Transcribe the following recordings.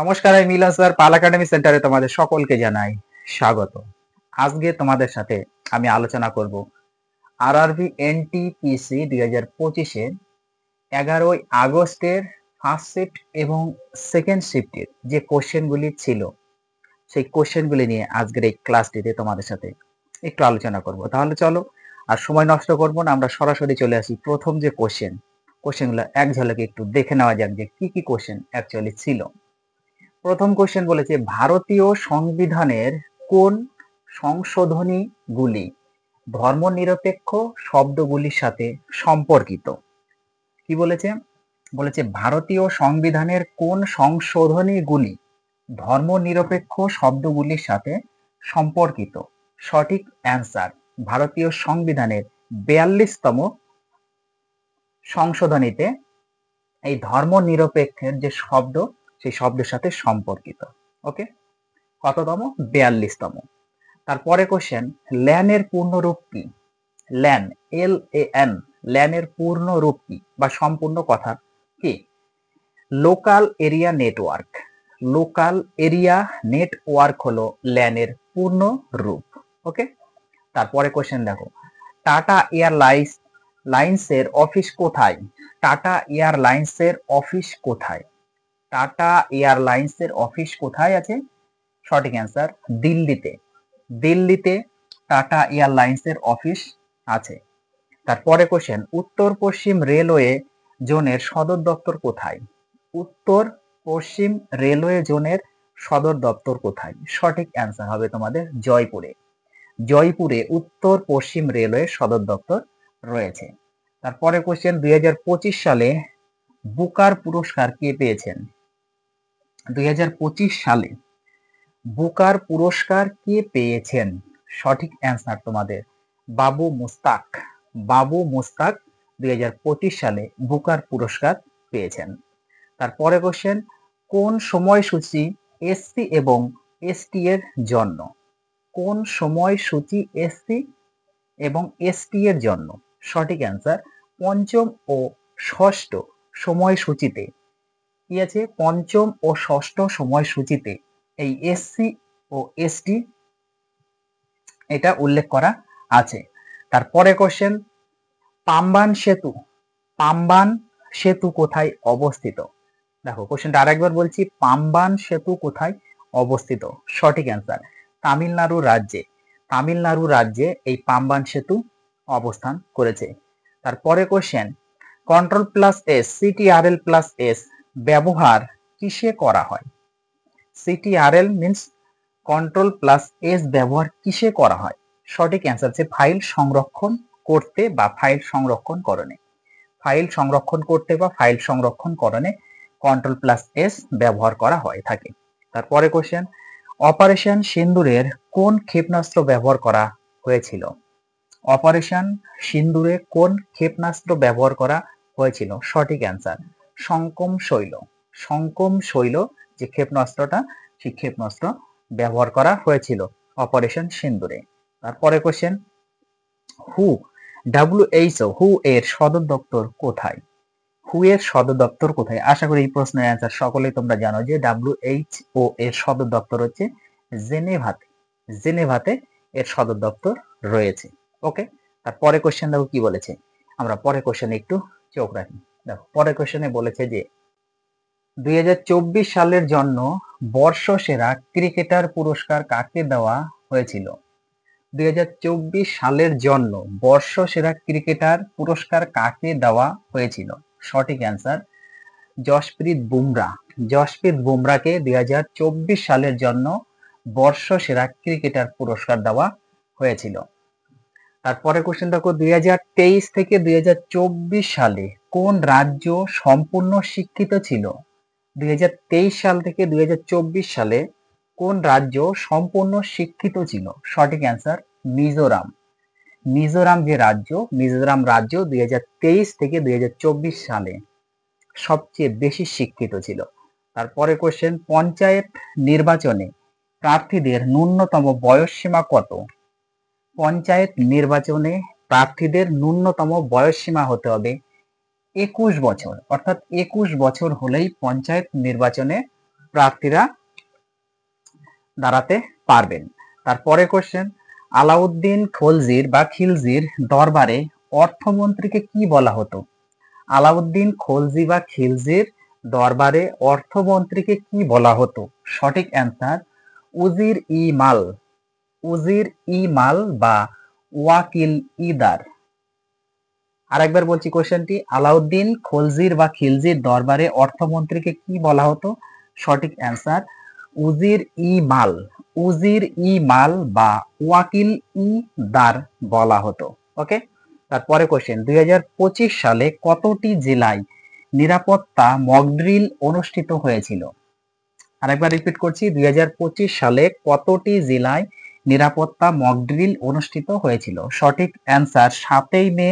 নমস্কার, আমি মিলন স্যার পাল একাডেমি সেন্টারে তোমাদের সকলকে জানাই স্বাগত। আজকে তোমাদের সাথে আমি আলোচনা করব আরআরবি এনটিপিসি 2025-এ 11ই আগস্টের ফার্স্ট শিফট এবং সেকেন্ড শিফটের যে কোশ্চেনগুলি ছিল সেই কোশ্চেনগুলি নিয়ে আজকের এই ক্লাসটিতে তোমাদের সাথে একটু আলোচনা করব। তাহলে চলো আর সময় নষ্ট করব না, আমরা সরাসরি চলে আসি প্রথম যে কোশ্চেনগুলো এক ঝলকে একটু দেখে নেওয়া যাক যে কি কি কোশ্চেন অ্যাকচুয়ালি ছিল। প্রথম কোশ্চেন বলেছে ভারতীয় সংবিধানের কোন সংশোধনীগুলি ধর্মনিরপেক্ষ শব্দগুলির সাথে সম্পর্কিত? কি বলেছে? বলেছে ভারতীয় সংবিধানের কোন সংশোধনীগুলি ধর্মনিরপেক্ষ শব্দগুলির সাথে সম্পর্কিত? সঠিক অ্যান্সার ভারতীয় সংবিধানের 42তম সংশোধনীতে এই ধর্মনিরপেক্ষের যে শব্দ সেই শব্দের সাথে সম্পর্কিত। ওকে, কততম? 42তম। তারপরে কোশ্চেন ল্যানের পূর্ণ রূপ কি? ল্যান, LAN, ল্যানের পূর্ণ রূপ কি বা সম্পূর্ণ কথা কি? Local area network. Local area network হলো ল্যানের পূর্ণ রূপ। ওকে, তারপরে কোশ্চেন দেখো টাটা এয়ারলাইন্সের অফিস কোথায়? টাটা এয়ারলাইন্সের অফিস কোথায়? টাটা এয়ারলাইন্সের অফিস কোথায় আছে? সঠিক অ্যান্সার দিল্লিতে। দিল্লিতে টাটা এয়ারলাইন্সের অফিস আছে। তারপরে কোশ্চেন উত্তর পশ্চিম রেলওয়ে জোনের সদর দপ্তর কোথায়? উত্তর পশ্চিম রেলওয়ে জোনের সদর দপ্তর কোথায়? সঠিক অ্যান্সার হবে তোমাদের জয়পুরে। জয়পুরে উত্তর পশ্চিম রেলওয়ে সদর দপ্তর রয়েছে। তারপরে কোশ্চেন 2025 সালে বুকার পুরস্কার কে পেয়েছেন? 2025 সালে বুকার পুরস্কার কে পেয়েছেন? সঠিক অ্যান্সার তোমাদের বাবু মুস্তাক। বাবু মুস্তাক 2025 সালে বুকার পুরস্কার পেয়েছেন। তারপরে কোশ্চেন কোন সময়সূচি এসসি এবং এসটি এর জন্য? কোন সময়সূচি এসসি এবং এসটি এর জন্য? সঠিক অ্যান্সার পঞ্চম ও ষষ্ঠ সময়সূচিতে কি আছে? পঞ্চম ও ষষ্ঠ সময়সূচিতে এই এসসি ও এসটি এটা উল্লেখ করা আছে। তারপরে কোশ্চেন পাম্বান সেতু। পাম্বান সেতু কোথায় অবস্থিত? দেখো কোশ্চেনটা আরেকবার বলছি, পাম্বান সেতু কোথায় অবস্থিত? সঠিক অ্যান্সার তামিলনাড়ু রাজ্যে। তামিলনাড়ু রাজ্যে এই পাম্বান সেতু অবস্থান করেছে। তারপরে question control plus S, Ctrl plus S ব্যবহার কিসে করা হয়? Ctrl means control plus S ব্যবহার কিসে করা হয়? সঠিক অ্যান্সার হচ্ছে ফাইল সংরক্ষণ করতে বা ফাইল সংরক্ষণ করণে। ফাইল সংরক্ষণ করতে বা ফাইল সংরক্ষণ করণে কন্ট্রোল প্লাস এস ব্যবহার করা হয়ে থাকে। তারপরে কোশ্চেন অপারেশন সিন্দুরের কোন ক্ষেপণাস্ত্র ব্যবহার করা হয়েছিল? অপারেশন সিন্দুরে কোন ক্ষেপণাস্ত্র ব্যবহার করা হয়েছিল? সঠিক অ্যান্সার শঙ্কম শৈল। শঙ্কম শৈল যে ক্ষেপণাস্ত্রটা সেই ক্ষেপণাস্ত্র ব্যবহার করা হয়েছিল অপারেশন সিন্দুরে। তারপরে কোশ্চেন হু হু এর সদর দপ্তর কোথায়? হু এর সদর দপ্তর কোথায়? আশা করি এই প্রশ্নের অ্যান্সার সকলেই তোমরা জানো যে WHO এর সদর দপ্তর হচ্ছে জেনেভাতে। জেনেভাতে এর সদর দপ্তর রয়েছে। ওকে, তারপরে কোশ্চেন দেখো কি বলেছে, আমরা পরে কোশ্চেনে একটু চোখ রাখি। দেখো পরে কোশ্চেনে বলেছে যে 2024 সালের জন্য বর্ষসেরা ক্রিকেটার পুরস্কার কাকে দেওয়া হয়েছিল? 2024 সালের জন্য বর্ষসেরা ক্রিকেটার পুরস্কার কাকে দেওয়া হয়েছিল? সঠিক অ্যান্সার জসপ্রীত বুমরা। জসপ্রীত বুমরাকে 2024 সালের জন্য বর্ষসেরা ক্রিকেটার পুরস্কার দেওয়া হয়েছিল। তারপরে কোশ্চেন দেখো 2023 থেকে 2024 সালে কোন রাজ্য সম্পূর্ণ শিক্ষিত ছিল? 2023 সাল থেকে 2024 সালে কোন রাজ্য সম্পূর্ণ শিক্ষিত ছিল? সঠিক অ্যান্সার মিজোরাম। মিজোরাম যে রাজ্য, মিজোরাম রাজ্য 2023 থেকে 2024 সালে সবচেয়ে বেশি শিক্ষিত ছিল। তারপরে কোশ্চেন পঞ্চায়েত নির্বাচনে প্রার্থীদের ন্যূনতম বয়স সীমা কত? পঞ্চায়েত নির্বাচনে প্রার্থীদের ন্যূনতম বয়স সীমা হতে হবে 21 বছর, অর্থাৎ 21 বছর হলেই পঞ্চায়েত নির্বাচনে প্রার্থীরা দাঁড়াতে পারবেন। তারপরে কোশ্চেন, আলাউদ্দিন খলজির বা খিলজির দরবারে অর্থমন্ত্রীকে কি বলা হতো? আলাউদ্দিন খলজি বা খিলজির দরবারে অর্থমন্ত্রীকে কি বলা হতো? সঠিক অ্যান্সার উজির ই মাল। উজির ই মাল বা ওয়াকিল ইদার। আরেকবার বলছি কোশ্চেনটি, আলাউদ্দিন খলজির বা খিলজির দরবারে অর্থমন্ত্রীকে কি বলা হতো? সঠিক অ্যান্সার উজির ই মাল। উজির ই মাল বা ওয়াকিল ই দার বলা হতো। ওকে, তারপরে কোশ্চেন, 2025 সালে কতটি জেলায় নিরাপত্তা মক ড্রিল অনুষ্ঠিত হয়েছিল? আরেকবার রিপিট করছি, 2025 সালে কতটি জেলায় নিরাপত্তা মক ড্রিল অনুষ্ঠিত হয়েছিল? সঠিক অ্যান্সার 7ই মে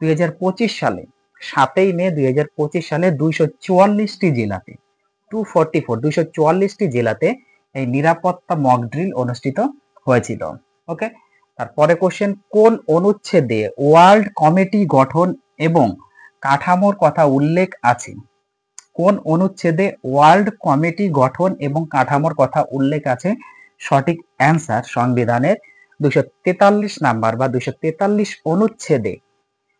2025 সালে। 7ই মে 2025 সালে 244টি জেলাতে, 244টি জেলাতে এই নিরাপত্তা মক ড্রিল অনুষ্ঠিত হয়েছিল। ওকে, তারপরে কোশ্চেন, কোন অনুচ্ছেদে ওয়ার্ল্ড কমিটি গঠন এবং কাঠামোর কথা উল্লেখ আছে? কোন অনুচ্ছেদে ওয়ার্ল্ড কমিটি গঠন এবং কাঠামোর কথা উল্লেখ আছে? সঠিক অ্যান্সার সংবিধানের 243 নাম্বার বা 243 অনুচ্ছেদে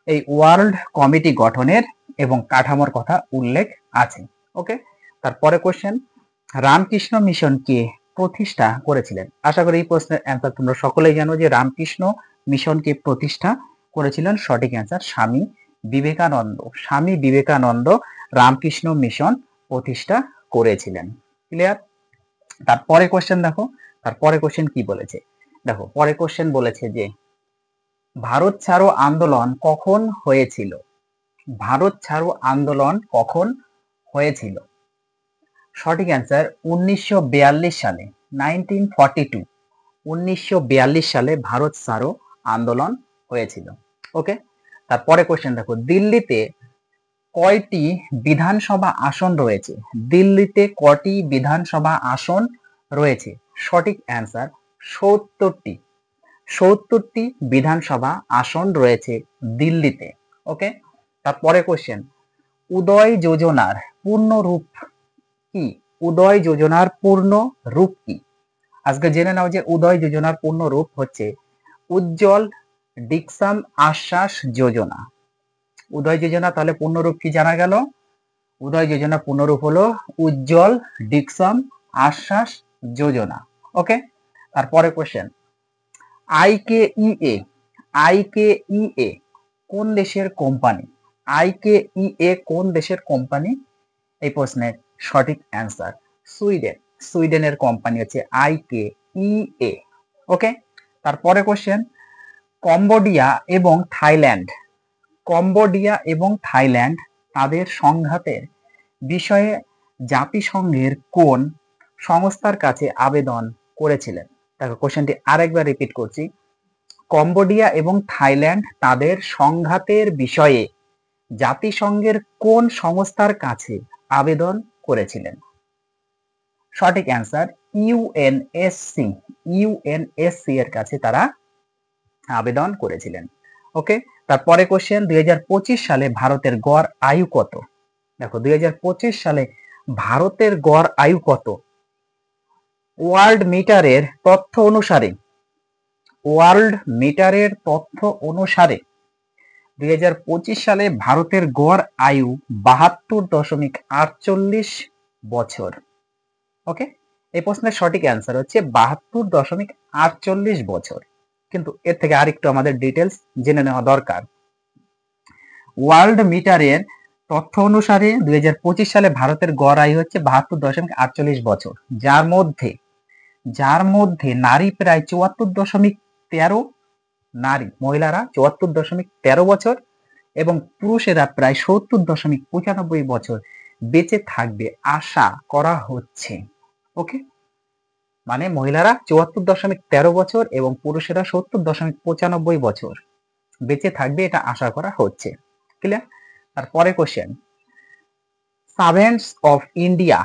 এই ওয়ার্ল্ড কমিটি গঠনের এবং কাঠামোর কথা উল্লেখ আছে। ওকে, তারপরে কোশ্চেন, রামকৃষ্ণ মিশন কে প্রতিষ্ঠা করেছিলেন? আশা করি এই প্রশ্নের অ্যান্সার তোমরা সকলেই জানো যে রামকৃষ্ণ মিশনকে প্রতিষ্ঠা করেছিলেন। সঠিক অ্যান্সার স্বামী বিবেকানন্দ। স্বামী বিবেকানন্দ রামকৃষ্ণ মিশন প্রতিষ্ঠা করেছিলেন। ক্লিয়ার? তারপরে কোশ্চেন দেখো, তারপরে কোশ্চেন কি বলেছে দেখো, পরে কোশ্চেন বলেছে যে ভারত ছাড়ো আন্দোলন কখন হয়েছিল? ভারত ছাড়ো আন্দোলন কখন হয়েছিল? সঠিক অ্যান্সার 1942 সালে, 1942। 1942 সালে ভারত ছাড়ো আন্দোলন হয়েছিল। ওকে, তারপরে কোশ্চেন দেখো, দিল্লিতে কয়টি বিধানসভা আসন রয়েছে? দিল্লিতে কয়টি বিধানসভা আসন রয়েছে? সঠিক অ্যান্সার 70টি। 70টি বিধানসভা আসন রয়েছে দিল্লিতে। ওকে, তারপরে কোশ্চেন, উদয় যোজনার পূর্ণ রূপ কি? উদয় যোজনার পূর্ণ রূপ কি? আজকে জেনে নাও যে উদয় যোজনার পূর্ণ রূপ হচ্ছে উজ্জ্বল ডিকসাম আশ্বাস যোজনা। উদয় যোজনা তাহলে পূর্ণরূপ কি জানা গেল? উদয় যোজনা পূর্ণরূপ হলো উজ্জ্বল ডিকসাম আশ্বাস যোজনা। ওকে, তারপরে কোশ্চেন, আইকেইএ, আইকেইএ কোন দেশের কোম্পানি? আইকেইএ কোন দেশের কোম্পানি? এই প্রশ্নের সঠিক অ্যান্সার সুইডেন। সুইডেনের কোম্পানি হচ্ছে আইকেইএ। ওকে, তারপরে কোশ্চেন, কম্বোডিয়া এবং থাইল্যান্ড, কম্বোডিয়া এবং থাইল্যান্ড তাদের সংঘাতের বিষয়ে জাতিসংঘের কোন সংস্থার কাছে আবেদন করেছিলেন? দেখো কোশ্চেনটি আরেকবার রিপিট করছি, কম্বোডিয়া এবং থাইল্যান্ড তাদের সংঘাতের বিষয়ে জাতিসংঘের কোন সংস্থার কাছে আবেদন করেছিলেন? সঠিক অ্যান্সার ইউএনএসসি। ইউএনএসসি এর কাছে তারা আবেদন করেছিলেন। ওকে, তারপরে কোশ্চেন, 2025 সালে ভারতের গড় আয়ু কত? দেখো 2025 সালে ভারতের গড় আয়ু কত? ওয়ার্ল্ড মিটারের তথ্য অনুসারে, ওয়ার্ল্ড মিটারের তথ্য অনুসারে 2025 সালে ভারতের গড় আয়ু 72.48 বছর। ওকে, এই প্রশ্নের সঠিক অ্যান্সার হচ্ছে 72.48 বছর। কিন্তু এর থেকে আরেকটু আমাদের ডিটেলস জেনে নেওয়া দরকার। ওয়ার্ল্ড মিটারের তথ্য অনুসারে 2025 সালে ভারতের গড় আয়ু হচ্ছে 72.48 বছর, যার মধ্যে নারী প্রায় 74.13, নারী মহিলারা 74.13 বছর এবং পুরুষেরা প্রায় 70.95 বছর বেঁচে থাকবে আশা করা হচ্ছে। ওকে, মানে মহিলারা 74.13 বছর এবং পুরুষেরা 70.95 বছর বেঁচে থাকবে এটা আশা করা হচ্ছে। ক্লিয়ার? তারপরে question, servants of India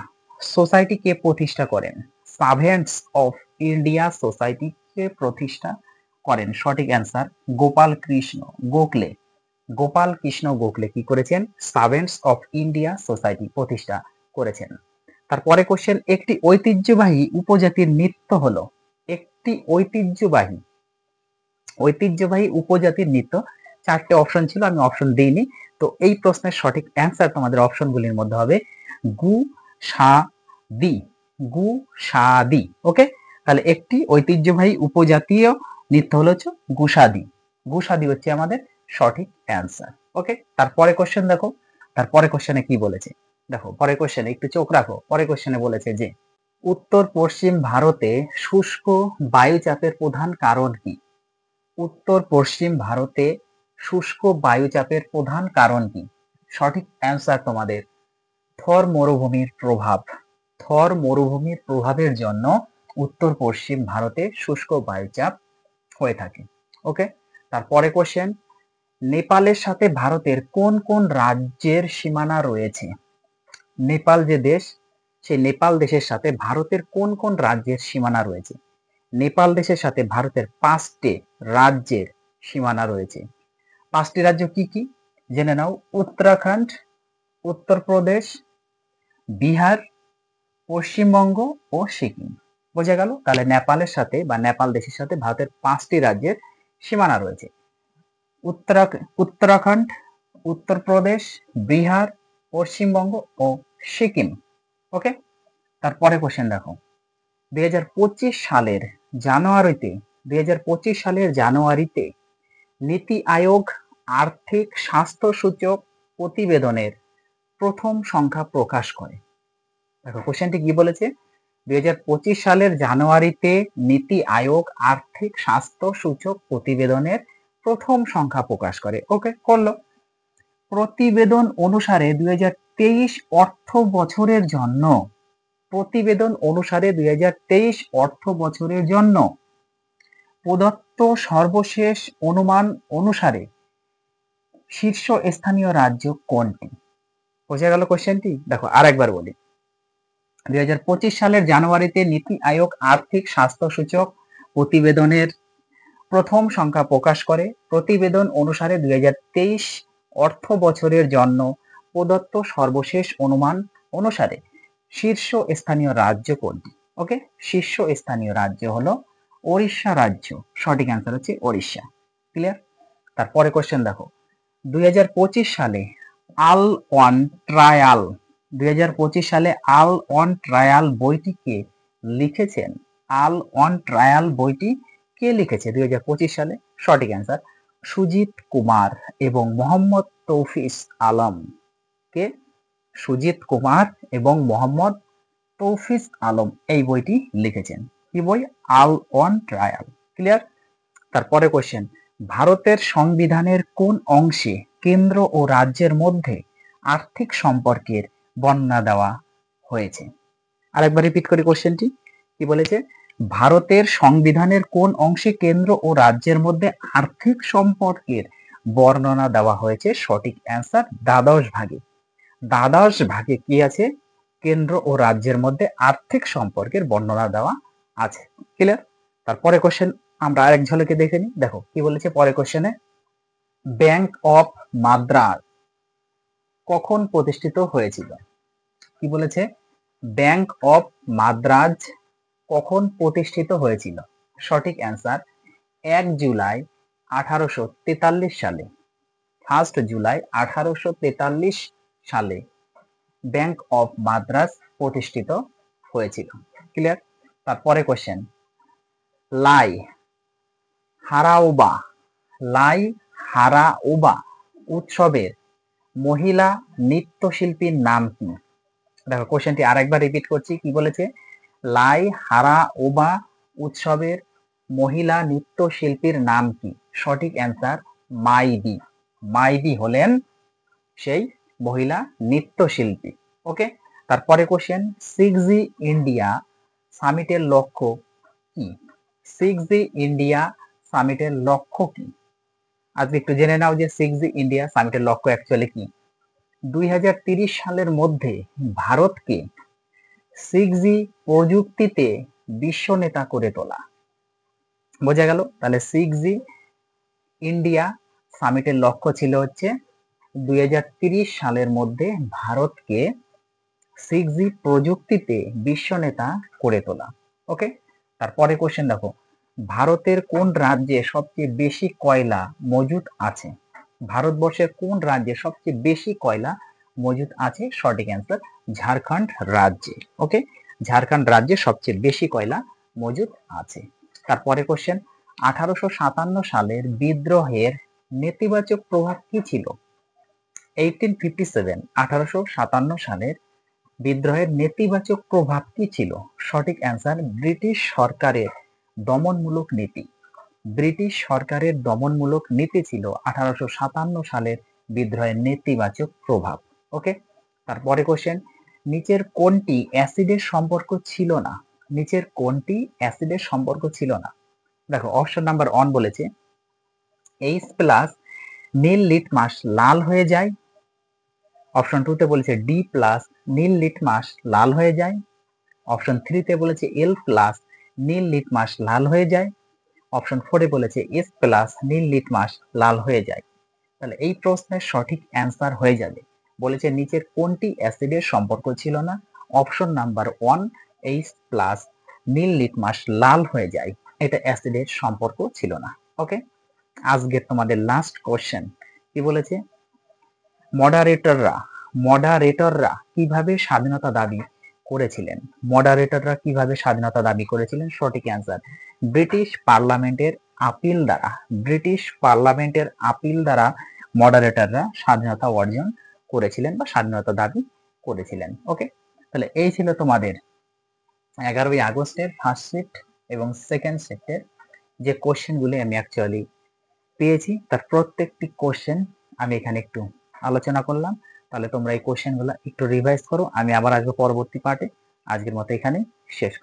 society কে প্রতিষ্ঠা করেন? সার্ভেন্টস অফ ইন্ডিয়া সোসাইটি কে প্রতিষ্ঠা করেন? সঠিক অ্যান্সার গোপাল কৃষ্ণ গোখলে। গোপাল কৃষ্ণ গোখলে কি করেছেন? সার্ভেন্টস অফ ইন্ডিয়া সোসাইটি প্রতিষ্ঠা করেছেন। তারপরে কোশ্চেন, একটি ঐতিহ্যবাহী উপজাতির নৃত্য হলো, একটি ঐতিহ্যবাহী উপজাতির নৃত্য। চারটে অপশন ছিল, আমি অপশন দিইনি। তো এই প্রশ্নের সঠিক অ্যান্সার তোমাদের অপশনগুলির মধ্যে হবে গু সা দি, গু সা দি। ওকে, তাহলে একটি ঐতিহ্যবাহী উপজাতীয় নৃত্য হলো হচ্ছে গুসাদি, গুসাদি হচ্ছে আমাদের সঠিক অ্যান্সার। ওকে, তারপরে কোশ্চেন দেখো, তারপরে কোশ্চেনে কি বলেছে দেখো, পরে কোশ্চেনে একটু চোখ রাখো। পরে কোশ্চেনে বলেছে যে উত্তর পশ্চিম ভারতে শুষ্ক বায়ুচাপের প্রধান কারণ কি? উত্তর পশ্চিম ভারতে শুষ্ক বায়ুচাপের প্রধান কারণ কি? সঠিক অ্যান্সার তোমাদের থর মরুভূমির প্রভাব। থর মরুভূমির প্রভাবের জন্য উত্তর পশ্চিম ভারতে শুষ্ক বায়ুচাপ হয়ে থাকে। ওকে, তারপরে কোশ্চেন, নেপালের সাথে ভারতের কোন কোন রাজ্যের সীমানা রয়েছে? নেপাল যে দেশ, সেই নেপাল দেশের সাথে ভারতের কোন কোন রাজ্যের সীমানা রয়েছে? নেপাল দেশের সাথে ভারতের 5টি রাজ্যের সীমানা রয়েছে। 5টি রাজ্য কি কি জেনে নাও। উত্তরাখণ্ড, উত্তরপ্রদেশ, বিহার, পশ্চিমবঙ্গ ও সিকিম। বোঝা গেল? তাহলে নেপালের সাথে বা নেপাল দেশের সাথে ভারতের 5টি রাজ্যের সীমানা রয়েছে। উত্তরাখণ্ড, উত্তরপ্রদেশ, বিহার, পশ্চিমবঙ্গ ও সিকিম। ওকে, তারপরে কোশ্চেন দেখো, 2025 সালের জানুয়ারিতে নীতি আয়োগ আর্থিক স্বাস্থ্য সূচক প্রতিবেদনের প্রথম সংখ্যা প্রকাশ করে। দেখো কোশ্চেনটি কি বলেছে, 2025 সালের জানুয়ারিতে নীতি আয়োগ আর্থিক স্বাস্থ্য সূচক প্রতিবেদনের প্রথম সংখ্যা প্রকাশ করে। ওকে, করলো। প্রতিবেদন অনুসারে 2023 অর্থ বছরের জন্য, প্রতিবেদন অনুসারে 2023 অর্থ বছরের জন্য প্রদত্ত সর্বশেষ অনুমান অনুসারে শীর্ষস্থানীয় রাজ্য কোনটি? বোঝা গেল কোশ্চেনটি? দেখো আরেকবার বলি, 2025 সালের জানুয়ারিতে নীতি আয়োগ আর্থিক স্বাস্থ্য সূচক প্রতিবেদনের প্রথম সংখ্যা প্রকাশ করে। প্রতিবেদন অনুসারে 2023 অর্থ বছরের জন্য প্রদত্ত সর্বশেষ অনুমান অনুসারে শীর্ষস্থানীয় রাজ্য কোনটি? ওকে, শীর্ষস্থানীয় রাজ্য হলো ওড়িশা রাজ্য। সঠিক অ্যান্সার হচ্ছে ওড়িশা। ক্লিয়ার? তারপরে কোশ্চেন দেখো, 2025 সালে আল অন ট্রায়াল, 2025 সালে আল অন ট্রায়াল বইটি কে লিখেছেন? আল অন ট্রায়াল বইটি কে লিখেছে 2025 সালে? সঠিক অ্যান্সার সুজিত কুমার এবং মোহাম্মদ তৌফিস আলম। কে? সুজিত কুমার এবং মোহাম্মদ তৌফিস আলম এই বইটি লিখেছেন। কি বই? আল অন ট্রায়াল। ক্লিয়ার? তারপরে কোশ্চেন, ভারতের সংবিধানের কোন অংশে কেন্দ্র ও রাজ্যের মধ্যে আর্থিক সম্পর্কের বর্ণনা দেওয়া হয়েছে? আরেকবার রিপিট করি কোশ্চেনটি। কি বলেছে? ভারতের সংবিধানের কোন অংশে কেন্দ্র ও রাজ্যের মধ্যে আর্থিক সম্পর্কের বর্ণনা দেওয়া হয়েছে? সঠিক অ্যান্সার দ্বাদশ ভাগে। দ্বাদশ ভাগে কি আছে? কেন্দ্র ও রাজ্যের মধ্যে আর্থিক সম্পর্কের বর্ণনা দেওয়া আছে। ক্লিয়ার? তারপরে কোশ্চেন আমরা আরেক ঝলকে দেখে নিই। দেখো কি বলেছে পরে কোশ্চেনে, ব্যাংক অফ মাদ্রাজ কখন প্রতিষ্ঠিত হয়েছিল? কি বলেছে? ব্যাংক অফ মাদ্রাজ কখন প্রতিষ্ঠিত হয়েছিল? সঠিক অ্যান্সার 1 জুলাই 1843 সালে। 1 জুলাই 1843 সালে ব্যাংক অফ মাদ্রাজ প্রতিষ্ঠিত হয়েছিল। ক্লিয়ার? তারপরে কোশ্চেন, লাই হারাওবা, লাই হারাওবা উৎসবের মহিলা নৃত্যশিল্পীর নাম কি? দেখো কোশ্চেনটি আরেকবার রিপিট করছি। কি বলেছে? লাই হারাওবা উৎসবের মহিলা নৃত্যশিল্পীর নাম কি? সঠিক অ্যান্সার মাইদি। মাইদি হলেন সেই মহিলা নৃত্যশিল্পী। ওকে, তারপরে কোশ্চেন, 6G ইন্ডিয়া সামিটের লক্ষ্য কি? 6G ইন্ডিয়া সামিটের লক্ষ্য কি? আজকে একটু জেনে নাও যে 6G ইন্ডিয়া সামিটের লক্ষ্য অ্যাকচুয়ালি কি। 2030 সালের মধ্যে ভারতকে 6G প্রযুক্তিতে বিশ্ব নেতা করে তোলা। বোঝা গেল? তাহলে 6G ইন্ডিয়া সামিটের লক্ষ্য ছিল হচ্ছে 2030 সালের মধ্যে ভারতকে 6G প্রযুক্তিতে বিশ্ব নেতা করে তোলা। ওকে, তারপরে কোশ্চেন দেখো, ভারতের কোন রাজ্যে সবচেয়ে বেশি কয়লা মজুদ আছে? ভারতবর্ষের কোন রাজ্যে সবচেয়ে বেশি কয়লা মজুদ আছে? সঠিক অ্যান্সার ঝাড়খণ্ড রাজ্যে। ওকে, ঝাড়খণ্ড রাজ্যে সবচেয়ে বেশি কয়লা মজুদ আছে। তারপরে কোশ্চেন, 1857 সালের বিদ্রোহের নেতিবাচক প্রভাব কি ছিল? 1857 সালের বিদ্রোহের নেতিবাচক প্রভাব কি ছিল? সঠিক অ্যান্সার ব্রিটিশ সরকারের দমনমূলক নীতি। ব্রিটিশ সরকারের দমনমূলক নীতি ছিল 1857 সালের বিদ্রোহের নেতিবাচক প্রভাব। ওকে, তারপরে কোশ্চেন, নিচের কোনটি অ্যাসিডের সম্পর্ক ছিল না? নিচের কোনটি অ্যাসিডের সম্পর্ক ছিল না? দেখো, অপশন নাম্বার 1 বলেছে H প্লাস নীল লিটমাস লাল হয়ে যায়। অপশন 2 তে বলেছে D প্লাস নীল লিটমাস লাল হয়ে যায়। অপশন 3 তে বলেছে L প্লাস নীল লিটমাস লাল হয়ে যায়। অপশন 4 এ বলেছে S প্লাস নীল লিটমাস লাল হয়ে যায়। তাহলে এই প্রশ্নের সঠিক অ্যান্সার হয়ে যাবে, বলেছে নিচের কোনটি অ্যাসিডের সম্পর্ক ছিল না? অপশন নাম্বার 1 H প্লাস নীল লিটমাস লাল হয়ে যায়, এটা অ্যাসিডের সম্পর্ক ছিল না। ওকে, আজকের তোমাদের লাস্ট কোশ্চেন কি বলেছে, মডারেটররা কিভাবে স্বাধীনতা দাবি করেছিলেন? মডারেটররা কিভাবে স্বাধীনতা দাবি করেছিলেন? সঠিক অ্যান্সার ব্রিটিশ পার্লামেন্টের আপিল দ্বারা। ব্রিটিশ পার্লামেন্টের আপিল দ্বারা মডারেটররা স্বাধীনতা অর্জন করেছিলেন বা স্বাধীনতা দাবি করেছিলেন। ওকে, তাহলে এই ছিল তোমাদের 11ই আগস্টের ফার্স্ট শিফট এবং সেকেন্ড শিফটের যে কোশ্চেনগুলি আমি অ্যাকচুয়ালি পেয়েছি, তার প্রত্যেকটি কোশ্চেন আমি এখানে একটু আলোচনা করলাম। তাহলে তোমরা এই কোশ্চেনগুলো একটু রিভাইজ করো, আমি আবার আসবো পরবর্তী পার্টে। আজকের মতো এখানে শেষ করব।